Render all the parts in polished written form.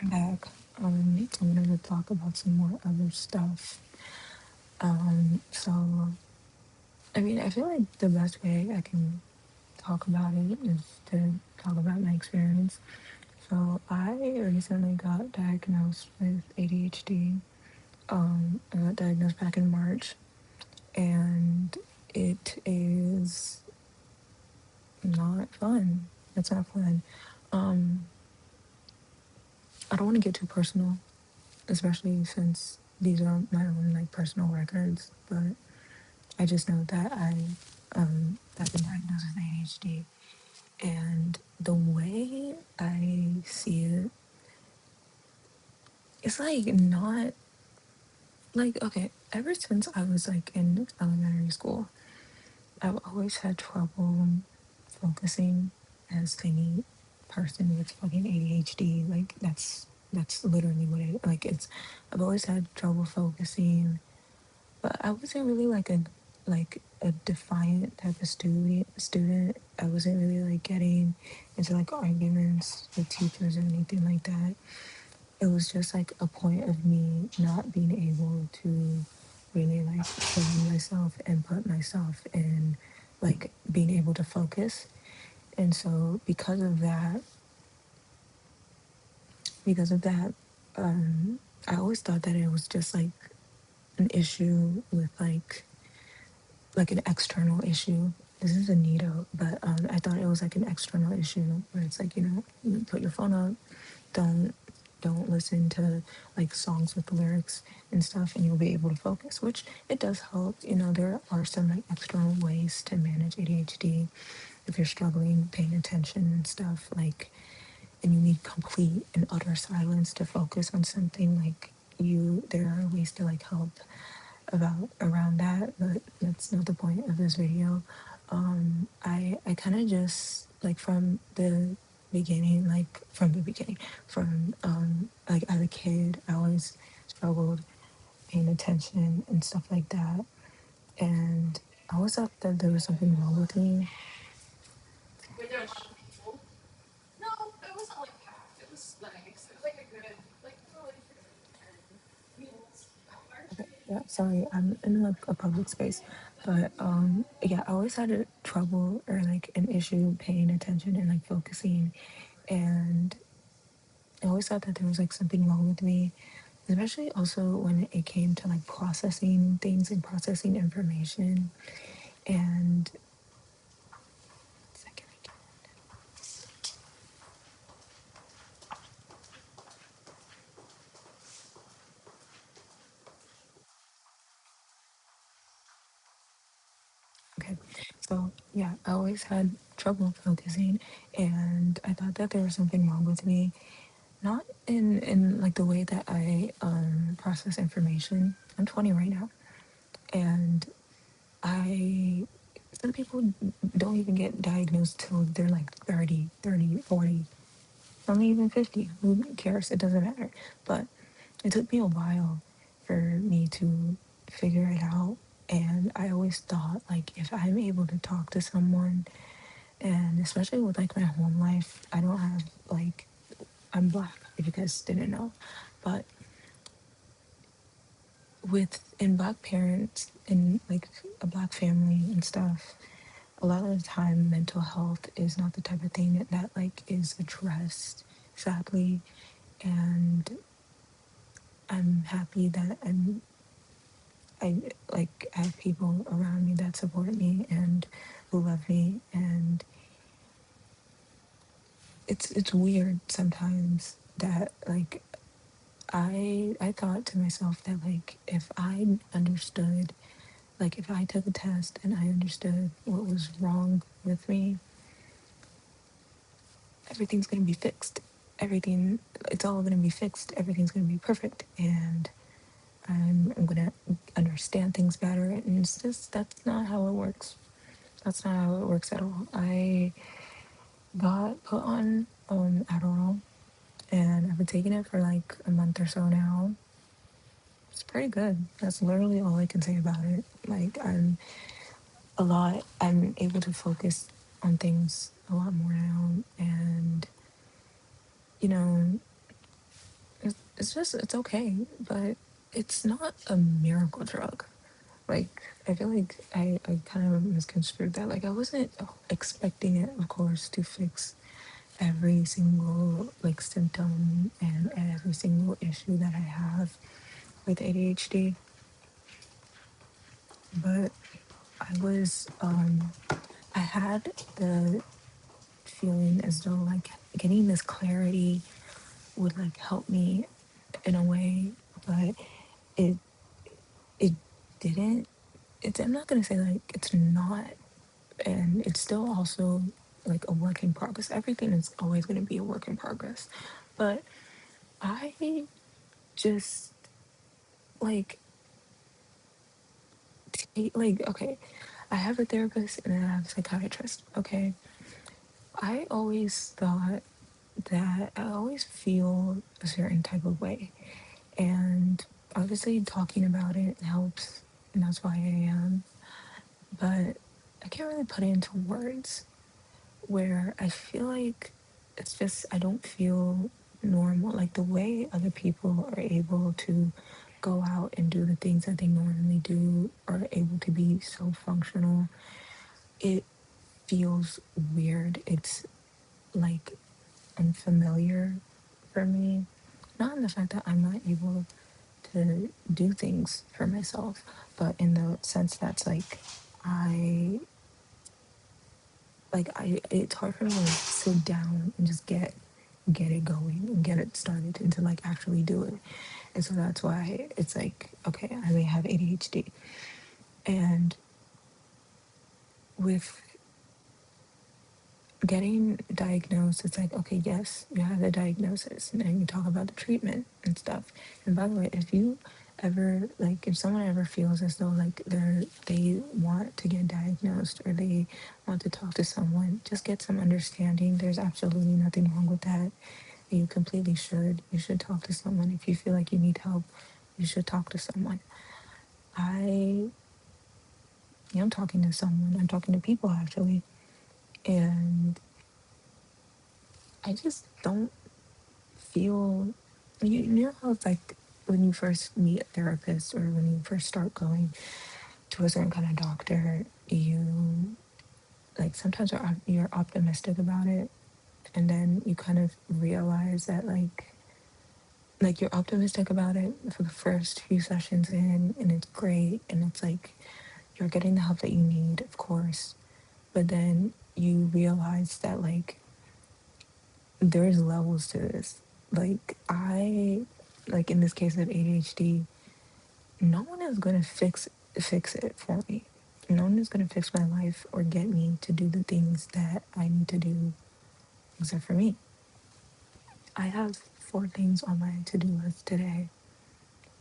I'm back. I'm gonna talk about some more other stuff. So I mean, I feel like the best way I can talk about it is to talk about my experience. So I recently got diagnosed with ADHD. I got diagnosed back in March, and it is not fun. It's not fun. Um, I don't want to get too personal, especially since these are my own like personal records, but I just know that I've been diagnosed with ADHD, and the way I see it, it's like not like okay. Ever since I was like in elementary school, I've always had trouble focusing as any person with fucking ADHD. Like that's literally what it like. It's I've always had trouble focusing. But I wasn't really like a defiant type of student. I wasn't really like getting into like arguments with teachers or anything like that. It was just like a point of me not being able to really like ground myself and put myself in like being able to focus. And so because of that, I always thought that it was just like an issue with like an external issue. This is a neato, but I thought it was like an external issue where it's like you put your phone up, don't don't listen to like songs with lyrics and stuff, and you'll be able to focus. Which it does help. There are some like external ways to manage ADHD if you're struggling paying attention and stuff like, and you need complete and utter silence to focus on something like there are ways to like help about around that, but that's not the point of this video. I kind of just like from the beginning, from like as a kid, I always struggled paying attention and stuff like that, and I always thought that there was something wrong with me. Okay, yeah, sorry, I'm in like a public space, but yeah, I always had a trouble or like an issue paying attention and like focusing, and I always thought that there was like something wrong with me, especially also when it came to like processing things and processing information. And second again. Okay, so yeah, I always had trouble focusing, and I thought that there was something wrong with me. Not in like the way that I process information. I'm 20 right now, and I some people don't even get diagnosed till they're like 30, 40. Only even 50. Who cares? It doesn't matter. But it took me a while for me to figure it out. And I always thought, like, if I'm able to talk to someone, and especially with like my home life, I don't have like, I'm black, if you guys didn't know. But in black parents, in like a black family and stuff, a lot of the time mental health is not the type of thing that like is addressed, sadly. And I'm happy that I like have people around me that support me and who love me, and it's weird sometimes that like I thought to myself that like if I understood, like if I took a test and I understood what was wrong with me, everything's gonna be fixed. Everything, it's all gonna be fixed. Everything's gonna be perfect, and I'm gonna understand things better. And it's just that's not how it works. That's not how it works at all. I got put on Adderall, and I've been taking it for like a month or so now. It's pretty good. That's literally all I can say about it. Like I'm able to focus on things a lot more now, and you know, it's okay, but it's not a miracle drug. Like I feel like I kind of misconstrued that. Like I wasn't expecting it, of course, to fix every single like symptom and every single issue that I have with ADHD. But I was I had the feeling as though like getting this clarity would like help me in a way, but it it didn't. It's I'm not gonna say like it's not, and it's still also like a work in progress. Everything is always gonna be a work in progress, but I just like like okay, I have a therapist and I have a psychiatrist. Okay, I always thought that I always feel a certain type of way, and obviously talking about it helps, and that's why I am. But I can't really put it into words where I feel like it's just I don't feel normal. Like the way other people are able to go out and do the things that they normally do, are able to be so functional, it feels weird. It's like unfamiliar for me. Not in the fact that I'm not able to do things for myself, but in the sense that's I I it's hard for me to like sit down and just get it going and get it started and to like actually do it. And so that's why it's like, okay, I may have ADHD. And with getting diagnosed, it's like, okay, yes, you have the diagnosis, and then you talk about the treatment and stuff. And by the way, if you ever like, if someone ever feels as though like they want to get diagnosed or they want to talk to someone, just get some understanding. There's absolutely nothing wrong with that. You completely should. You should talk to someone if you feel like you need help. You should talk to someone. I am talking to someone. I'm talking to people actually, and I just don't feel you know how it's like when you first meet a therapist or when you first start going to a certain kind of doctor, you like sometimes you're optimistic about it, and then you kind of realize that like you're optimistic about it for the first few sessions in, and it's great, and it's like you're getting the help that you need, of course, but then you realize that like there's levels to this. Like I like in this case of ADHD, no one is gonna fix it for me. No one is gonna fix my life or get me to do the things that I need to do except for me. I have 4 things on my to-do list today,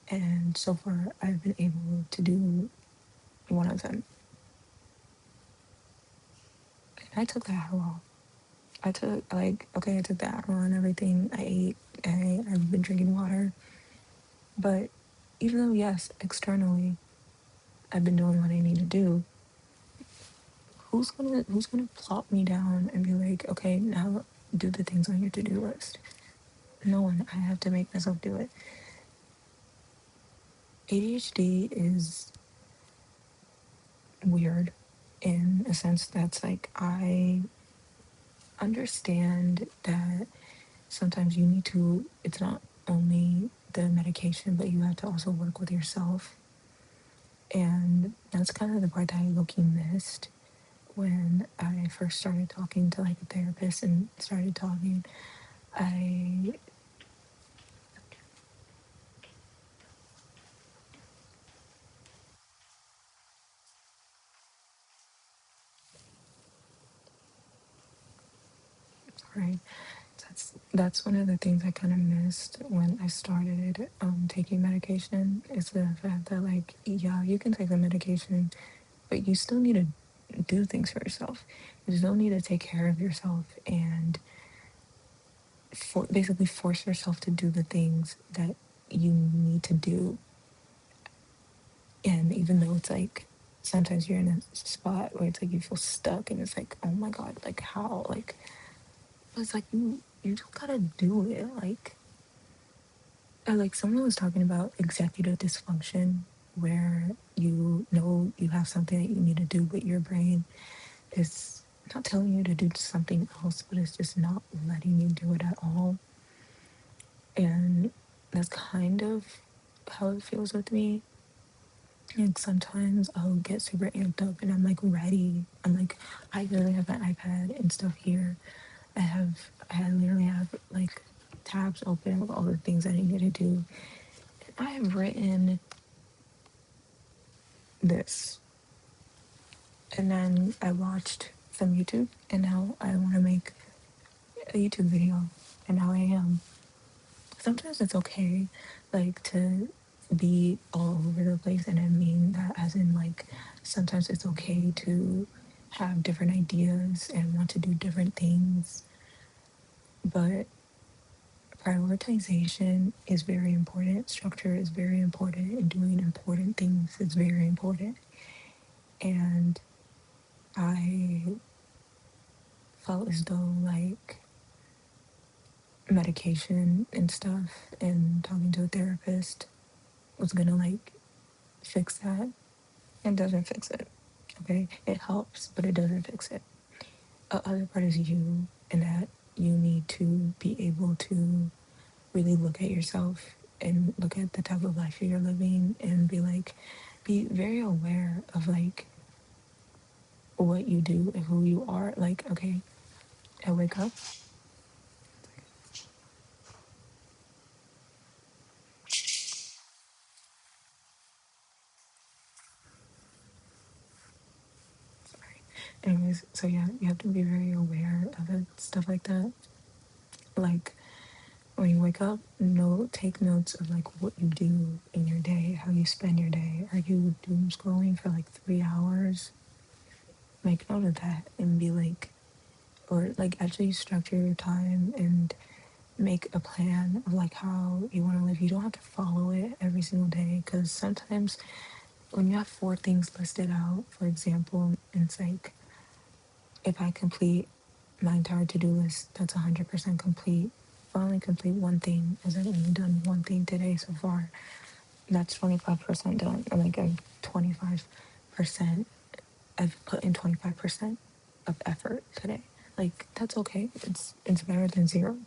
and so far I've been able to do one of them. And I took the Adderall. I took like okay, I took the Adderall and everything. I ate. I've been drinking water. But even though yes, externally I've been doing what I need to do, who's gonna plop me down and be like, okay, now do the things on your to-do list? No one. I have to make myself do it. ADHD is weird in a sense that's like I understand that sometimes you need to it's not only the medication, but you have to also work with yourself. And that's kind of the part that I low-key missed when I first started talking to like a therapist and started talking. I sorry, that's one of the things I kind of missed when I started taking medication is the fact that like yeah, you can take the medication, but you still need to do things for yourself. You still need to take care of yourself and basically force yourself to do the things that you need to do. And even though it's like sometimes you're in a spot where it's like you feel stuck and it's like, oh my God, like how? Like, but it's like you just gotta do it. Like, like someone was talking about executive dysfunction, where you know you have something that you need to do, but your brain is not telling you to do something else, but it's just not letting you do it at all. And that's kind of how it feels with me. And sometimes I'll get super amped up and I'm like ready. I'm like, I literally have my iPad and stuff here. I literally have like tabs open with all the things that I need to do. I have written this, and then I watched some YouTube, and now I want to make a YouTube video, and now I am. Sometimes it's okay, like, to be all over the place, and I mean that as in, like, sometimes it's okay to have different ideas and want to do different things, but prioritization is very important, structure is very important, and doing important things is very important. And I felt as though, like, medication and stuff and talking to a therapist was gonna, like, fix that. It doesn't fix it. Okay, it helps, but it doesn't fix it. The other part is you, and that you need to be able to really look at yourself and look at the type of life you're living and be like, be very aware of, like, what you do and who you are. Like, okay, I wake up. Sorry. Anyways, so yeah, you have to be very aware of it, stuff like that. Like, when you wake up, take notes of, like, what you do in your day, how you spend your day. Are you doom scrolling for like 3 hours? Make note of that and be like, or like actually structure your time and make a plan of, like, how you want to live. You don't have to follow it every single day, because sometimes when you have 4 things listed out, for example, and it's like, if I complete my entire to-do list, that's 100% complete. If I only complete one thing, as I've only done one thing today so far, that's 25% done. And like, I'm 25%, I've put in 25% of effort today. Like, that's okay. It's better than zero.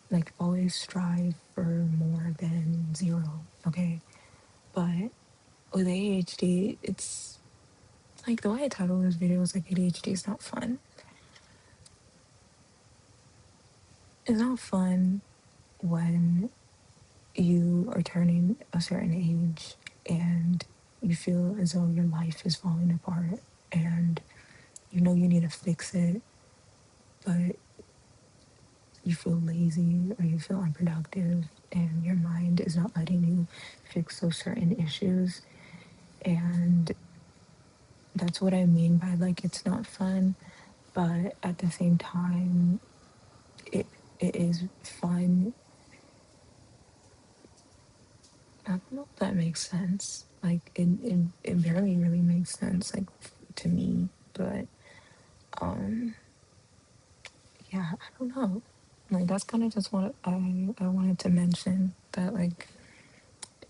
Like, always strive for more than zero, okay? But with ADHD, it's like, the way I title this video is like, ADHD is not fun. It's not fun when you are turning a certain age and you feel as though your life is falling apart and you know you need to fix it, but you feel lazy or you feel unproductive and your mind is not letting you fix those certain issues. And that's what I mean by, like, it's not fun, but at the same time, it it is fun. I don't know if that makes sense. Like, it barely really makes sense, like, to me. But yeah, I don't know. Like, that's kind of just what I wanted to mention, that, like,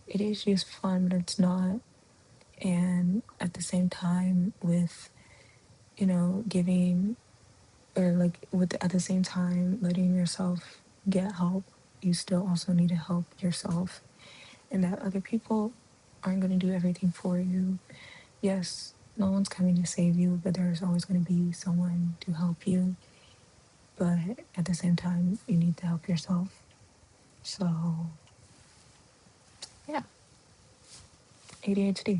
it is just fun, but it's not. And at the same time, with, giving, or like, with, at the same time letting yourself get help, you still also need to help yourself, and that other people aren't going to do everything for you. Yes, no one's coming to save you, but there's always going to be someone to help you. But at the same time, you need to help yourself. So, yeah, ADHD.